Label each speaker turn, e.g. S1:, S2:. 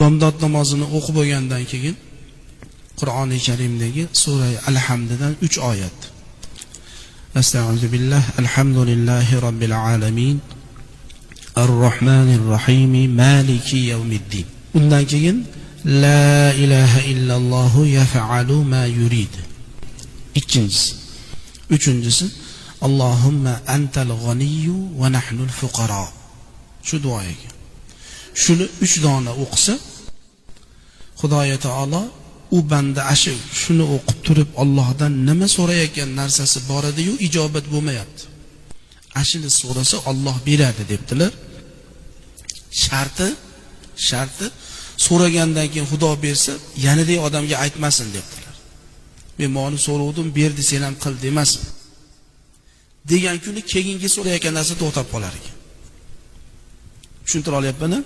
S1: Bomdod namozini o'qib bo'lgandan keyin Qur'oni Karimdagi sura Al-Hamddan 3 oyat. Astagfiru billah. Alhamdulillahi robbil alamin. Ar-Rahmanir Rahim. Maliki yawmiddin. Undan keyin la ilaha illalloh yaf'alu ma yurid. Ikkinchisi. Uchinchisi Allohumma antal g'aniyyu va nahnul fuqaro. Shu duoga. Shuni 3 dona o'qisa, Xudoy taolo u banda shuni o'qib turib Allohdan nima so'rayotgan narsasi bor edi-yu ijobat bo'lmayapti. Ashini so'rasa Alloh beradi debdilar. Sharti so'ragandan keyin Xudo bersa, yanidek odamga aytmasin debdilar. Men meni so'rovdim, berdi, sen ham qil demasin. Degan kuni keyingi so'rayotgan narsa to'xtab qolar ekan. Tushuntira olyapman-a?